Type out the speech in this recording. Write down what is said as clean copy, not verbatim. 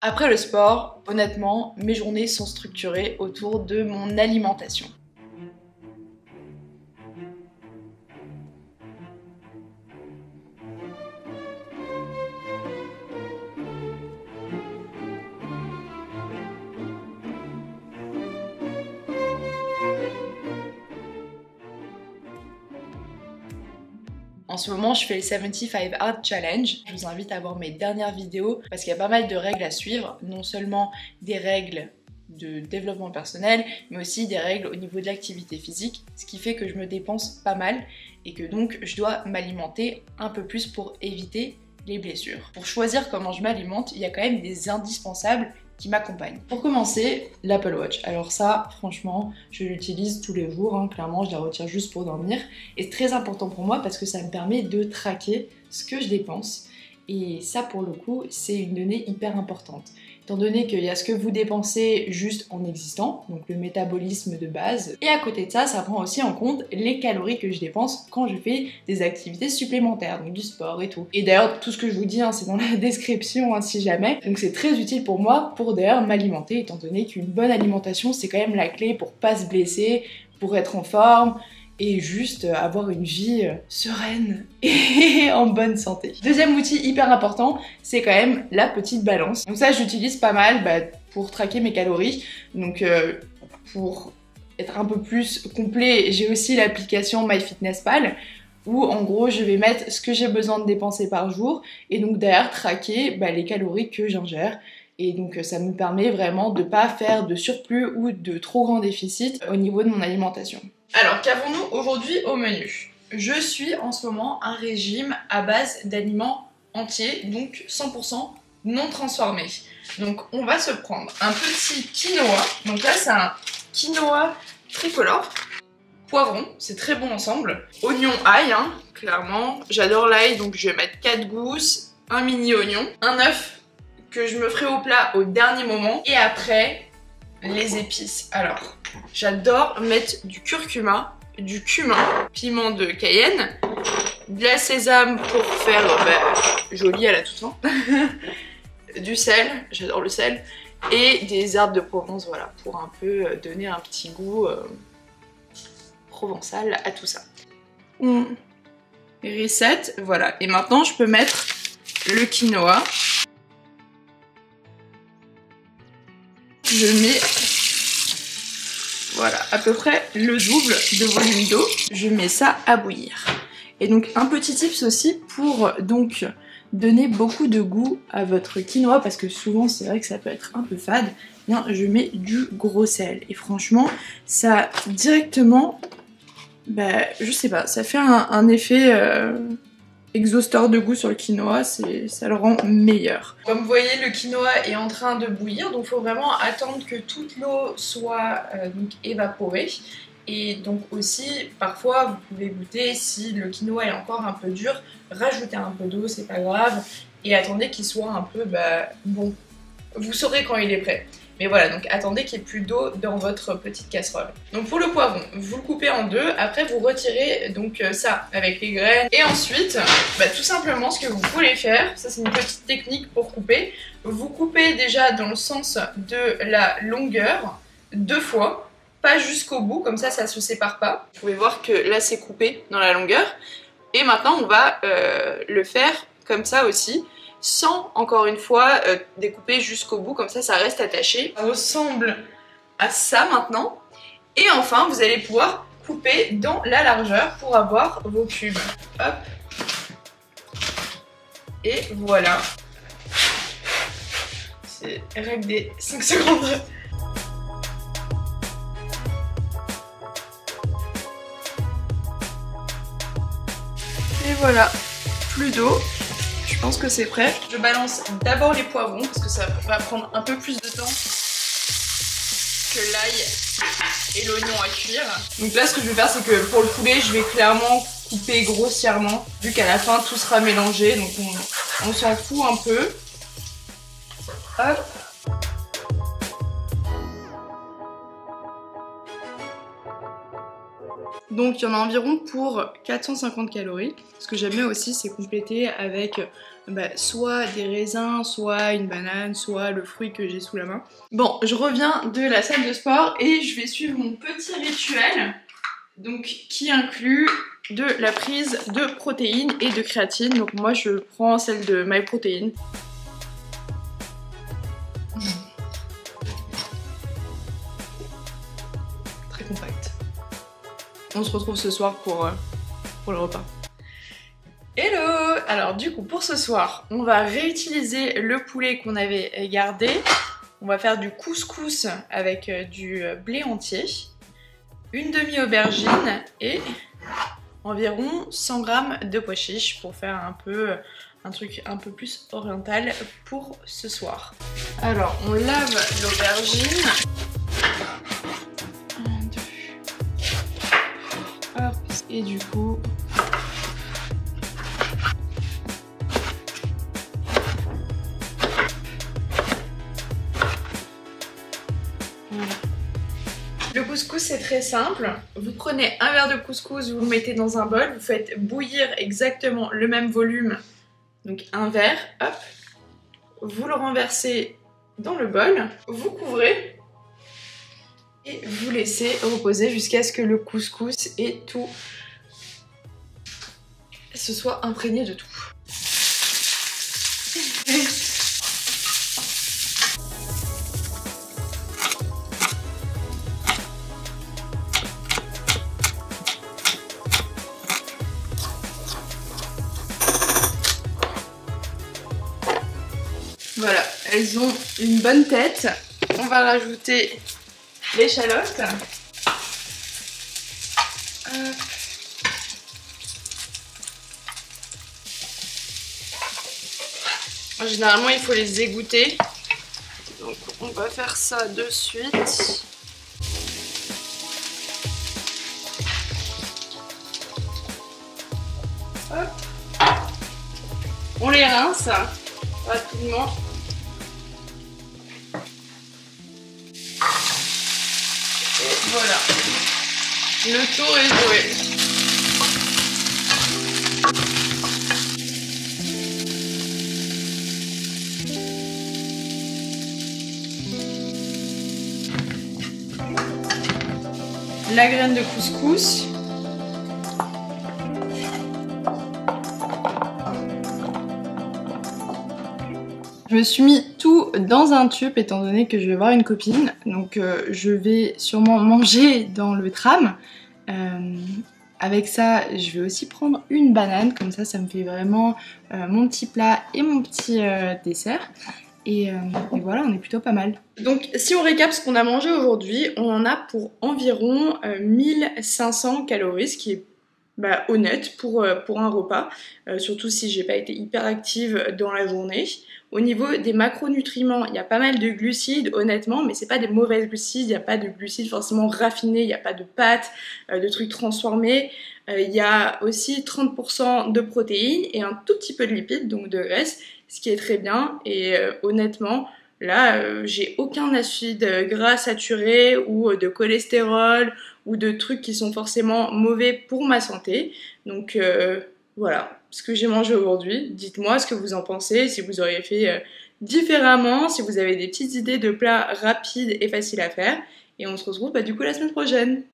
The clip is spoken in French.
Après le sport, honnêtement, mes journées sont structurées autour de mon alimentation. En ce moment, je fais le 75 Hard Challenge. Je vous invite à voir mes dernières vidéos parce qu'il y a pas mal de règles à suivre. Non seulement des règles de développement personnel, mais aussi des règles au niveau de l'activité physique. Ce qui fait que je me dépense pas mal et que donc je dois m'alimenter un peu plus pour éviter les blessures. Pour choisir comment je m'alimente, il y a quand même des indispensables qui m'accompagnent. Pour commencer, l'Apple Watch. Alors ça, franchement, je l'utilise tous les jours, hein. Clairement, je la retire juste pour dormir. Et c'est très important pour moi parce que ça me permet de traquer ce que je dépense. Et ça, pour le coup, c'est une donnée hyper importante. Étant donné qu'il y a ce que vous dépensez juste en existant, donc le métabolisme de base. Et à côté de ça, ça prend aussi en compte les calories que je dépense quand je fais des activités supplémentaires, donc du sport et tout. Et d'ailleurs, tout ce que je vous dis, hein, c'est dans la description, hein, si jamais. Donc c'est très utile pour moi pour d'ailleurs m'alimenter, étant donné qu'une bonne alimentation, c'est quand même la clé pour pas se blesser, pour être en forme, et juste avoir une vie sereine et en bonne santé. Deuxième outil hyper important, c'est quand même la petite balance. Donc ça, j'utilise pas mal pour traquer mes calories. Donc pour être un peu plus complet, j'ai aussi l'application MyFitnessPal où en gros je vais mettre ce que j'ai besoin de dépenser par jour et donc derrière traquer les calories que j'ingère. Et donc ça me permet vraiment de pas faire de surplus ou de trop grand déficit au niveau de mon alimentation. Alors, qu'avons-nous aujourd'hui au menu? Je suis en ce moment un régime à base d'aliments entiers, donc 100% non transformés. Donc on va se prendre un petit quinoa, donc là c'est un quinoa tricolore, poivron, c'est très bon ensemble, oignon ail, hein, clairement, j'adore l'ail donc je vais mettre 4 gousses, un mini oignon, un œuf que je me ferai au plat au dernier moment et après les épices. Alors, j'adore mettre du curcuma, du cumin, piment de Cayenne, de la sésame pour faire joli à la tout temps, du sel, j'adore le sel, et des herbes de Provence, voilà, pour un peu donner un petit goût provençal à tout ça. Reset, voilà. Et maintenant, je peux mettre le quinoa. Je mets, voilà, à peu près le double de volume d'eau. Je mets ça à bouillir. Et donc un petit tips aussi pour donc donner beaucoup de goût à votre quinoa, parce que souvent c'est vrai que ça peut être un peu fade. Bien, je mets du gros sel. Et franchement, ça directement, je sais pas, ça fait un effet exhausteur de goût sur le quinoa, ça le rend meilleur. Comme vous voyez, le quinoa est en train de bouillir, donc il faut vraiment attendre que toute l'eau soit donc évaporée. Et donc aussi, parfois, vous pouvez goûter, si le quinoa est encore un peu dur, rajoutez un peu d'eau, c'est pas grave, et attendez qu'il soit un peu bon. Vous saurez quand il est prêt. Mais voilà, donc attendez qu'il n'y ait plus d'eau dans votre petite casserole. Donc pour le poivron, vous le coupez en deux, après vous retirez donc ça avec les graines. Et ensuite, tout simplement ce que vous voulez faire, ça c'est une petite technique pour couper, vous coupez déjà dans le sens de la longueur 2 fois, pas jusqu'au bout, comme ça se sépare pas. Vous pouvez voir que là c'est coupé dans la longueur. Et maintenant on va le faire comme ça aussi, sans, encore une fois, découper jusqu'au bout, comme ça reste attaché. Ça ressemble à ça maintenant. Et enfin, vous allez pouvoir couper dans la largeur pour avoir vos cubes. Hop. Et voilà. C'est règle des 5 secondes. Et voilà, plus d'eau. Je pense que c'est prêt. Je balance d'abord les poivrons parce que ça va prendre un peu plus de temps que l'ail et l'oignon à cuire. Donc là, ce que je vais faire, c'est que pour le poulet, je vais clairement couper grossièrement vu qu'à la fin, tout sera mélangé. Donc on s'en fout un peu. Hop. Donc il y en a environ pour 450 calories. Ce que j'aime bien aussi, c'est compléter avec soit des raisins, soit une banane, soit le fruit que j'ai sous la main. Bon, je reviens de la salle de sport et je vais suivre mon petit rituel, donc qui inclut de la prise de protéines et de créatine. Donc moi je prends celle de MyProtein. Très compact. On se retrouve ce soir pour le repas. Hello! Alors du coup pour ce soir, on va réutiliser le poulet qu'on avait gardé. On va faire du couscous avec du blé entier, une demi-aubergine et environ 100 g de pois chiches pour faire un truc un peu plus oriental pour ce soir. Alors on lave l'aubergine. Hop, et du coup voilà. Le couscous c'est très simple, vous prenez un verre de couscous, vous le mettez dans un bol, vous faites bouillir exactement le même volume, donc un verre, hop, vous le renversez dans le bol, vous couvrez et vous laissez reposer jusqu'à ce que le couscous et tout se soit imprégné de tout. Voilà, elles ont une bonne tête. On va rajouter l'échalote. Généralement, il faut les égoutter. Donc, on va faire ça de suite. Hop. On les rince rapidement. Et voilà. Le tour est joué. La graine de couscous. Je me suis mis tout dans un tube étant donné que je vais voir une copine. Donc je vais sûrement manger dans le tram. Avec ça, je vais aussi prendre une banane. Comme ça me fait vraiment mon petit plat et mon petit dessert. Et voilà, on est plutôt pas mal. Donc si on récap ce qu'on a mangé aujourd'hui, on en a pour environ 1500 calories, ce qui est honnête pour un repas, surtout si j'ai pas été hyper active dans la journée. Au niveau des macronutriments, il y a pas mal de glucides honnêtement, mais c'est pas des mauvais glucides, il n'y a pas de glucides forcément raffinés, il n'y a pas de pâtes, de trucs transformés. Il y a aussi 30% de protéines et un tout petit peu de lipides, donc de graisse, ce qui est très bien. Et honnêtement, là, j'ai aucun acide gras saturé ou de cholestérol ou de trucs qui sont forcément mauvais pour ma santé. Donc voilà ce que j'ai mangé aujourd'hui. Dites-moi ce que vous en pensez, si vous auriez fait différemment, si vous avez des petites idées de plats rapides et faciles à faire. Et on se retrouve du coup la semaine prochaine.